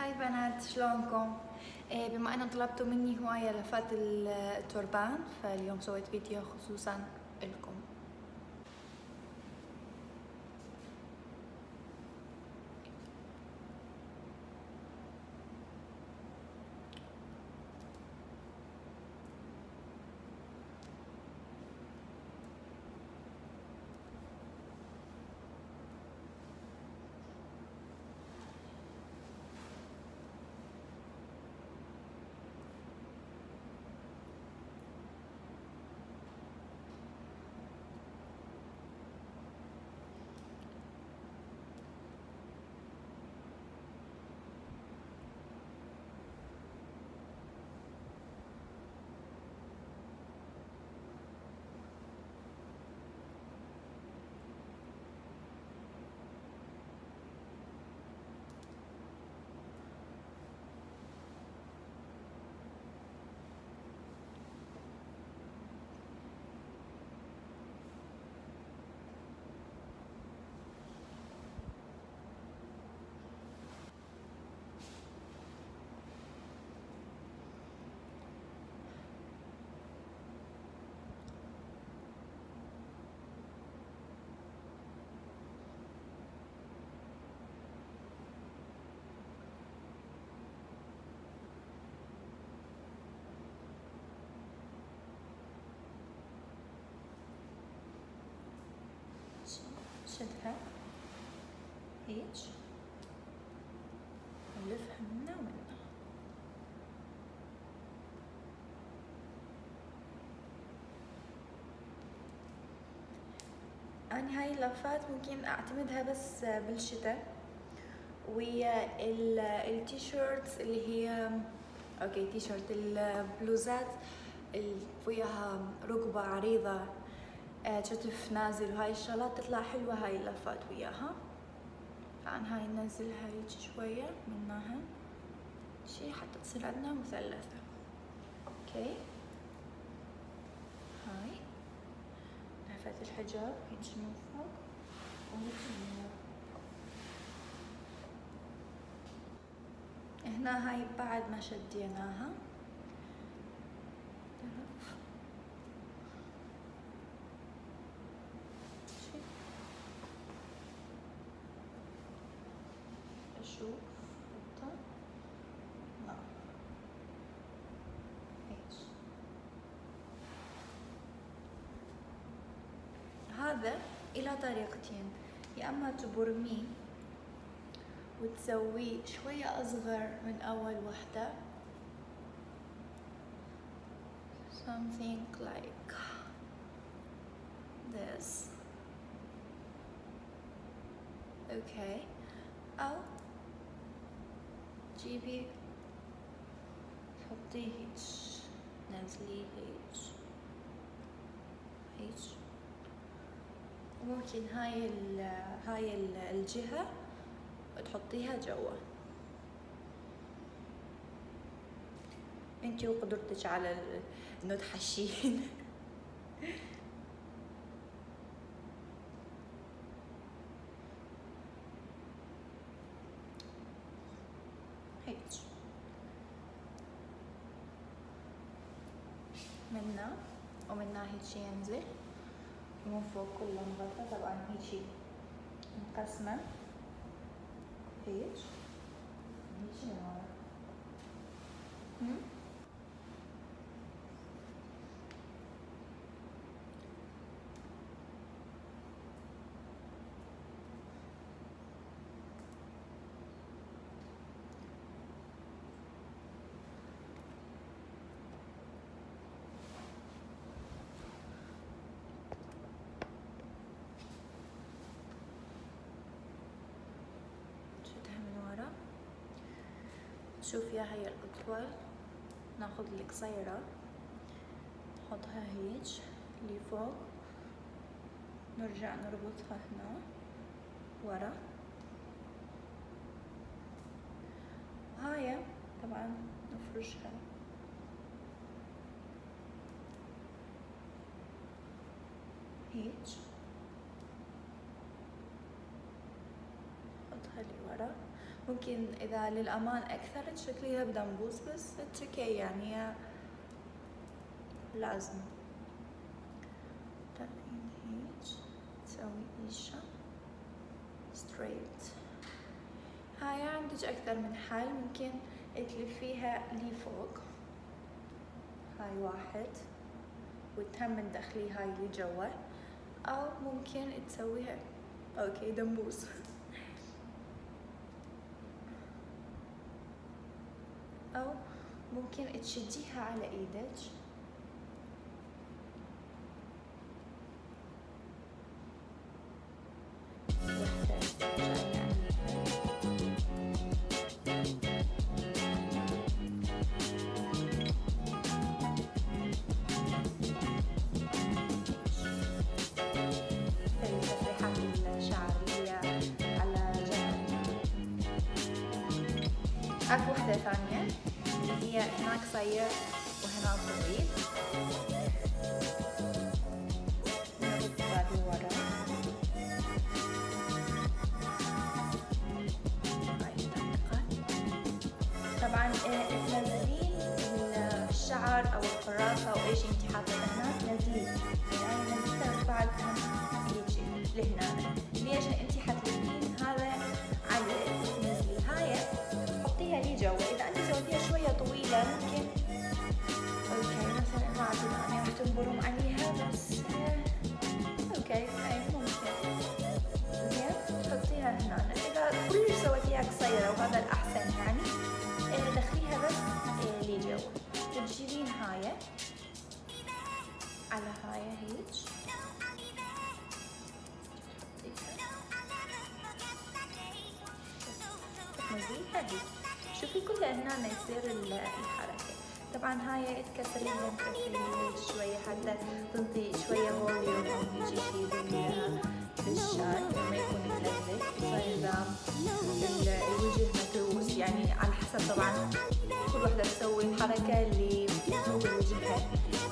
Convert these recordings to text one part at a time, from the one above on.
هاي بنات، شلونكم؟ بما انه طلبتوا مني هواية لفات التوربان، فاليوم سويت فيديو خصوصا لكم. شدها هيج ونلفها منا ومنا. أنا هاي اللفات ممكن أعتمدها بس بالشتاء ويا التيشيرتس اللي هي اوكي تيشيرت البلوزات اللي فيها رقبة عريضة، كتف نازل، وهاي الشغلات تطلع حلوة هاي اللفات وياها. طبعا هاي ننزلها هيك شوية منها شي حتى تصير عندنا مثلثة. اوكي هاي لفة الحجاب هيك من فوق وهيك من ورا. هنا هاي بعد ما شديناها اشوف حتى لا هيك. هذا إلى طريقتين، يا اما تبرميه وتسويه شوية اصغر من اول وحدة، something like this. اوكي، او تجيبي تحطيه هيك، نزليه هيك هيك، وممكن هاي الجهة تحطيها جوا. انتي وقدرتك على انه تحشين. هيك منا ومنا هيك ينزل من فوق كله مغطى. طبعا هيك مقسمة هيك هيك من ورا. شوفي هاي الأطول، ناخذ القصيرة نحطها هيك اللي فوق، نرجع نربطها هنا ورا. هاي طبعا نفرشها هيك، نحطها لورا ممكن اذا للامان اكثر تشكليها بدنبوس، بس اوكي يعني لازم ترفعين هيج تسوي ايشة ستريت. هاي عندك اكثر من حل، ممكن تلفيها لفوق، هاي واحد، وتهم تدخلي هاي لجوا، او ممكن تسويها اوكي دنبوس او ممكن تشديها على ايدك اكو وحدة ثانية اللي هي هناك قصير وهناك طويل، نرد هذه ورا، هاي الطريقة. طبعا تنزلين الشعر او القراصة او اي شيء انت حاطه هنا، تنزلين يعني نزلتها بعد هيجي لهنا. ليش؟ انت حتلفين هذا على تنزلي هاي حطيها لي جوا. اذا انت سويتيها شويه طويله ممكن اوكي مثلا ما اعرف اذا انا راح تنبرم عليها، بس اوكي هاي ممكن زين تحطيها هنا. اذا كلش سويتيها قصيره وهذا الاحسن يعني دخليها بس لي جوا. تجيبين هاي على هاي هيج تنزليها هيك. شوفي كلها هنا يصير الحركة. طبعا هاي تكسرين شوية حتى تنطي شوية فوليوم أو يجي شي بالشال لما يكون ملزق، فإذا الوجه متروس يعني على حسب طبعا كل وحدة تسوي الحركة اللي بتسوي وجهها.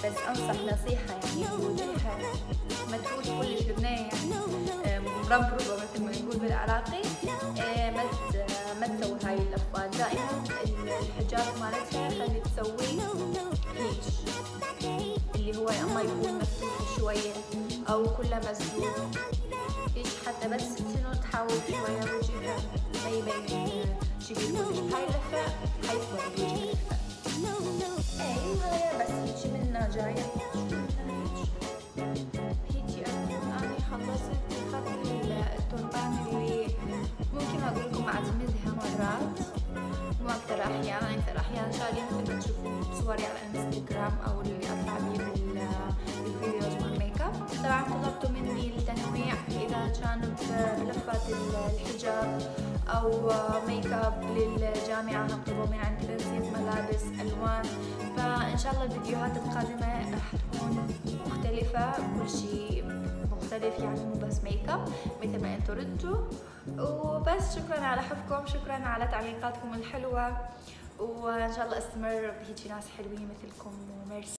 بس أنصح نصيحة يعني وجهها متروس كلش لبناني يعني مربربة مثل ما نقول بالعراقي، ما تسوي هاي اللفات. دائما الحجاب مالتها خلي تسوي هيج اللي هو اما يكون مفتوح شوية او كله مسدود هيج، حتى بس شنو تحاول شوية وجهها ما يبين شكل وجه. هاي اللفة حيكبر الوجه لفة. اي وهاي بس هيجي منها جاية هيجي. انا خلصت اخذت التوربان اللي ممكن اقول لكم اعتمدها مرات مو اكثر احيان، اكثر احيان شالي مثل ما تشوفون بصوري على الانستغرام او اللي اطلع بيه بالفيديوز مال ميك اب. طبعا طلبتوا مني التنويع اذا كان بلفات الحجاب او ميك اب للجامعه، هم طلبوا من عندي تنسيق ملابس الوان. فان شاء الله الفيديوهات القادمه راح تكون مختلفه، كل شيء مختلف يعني مو بس ميك اب مثل ما انتم ردتوا. وبس شكرا على حبكم، شكرا على تعليقاتكم الحلوه، وان شاء الله استمر بهيجي ناس حلوين مثلكم، وميرسي.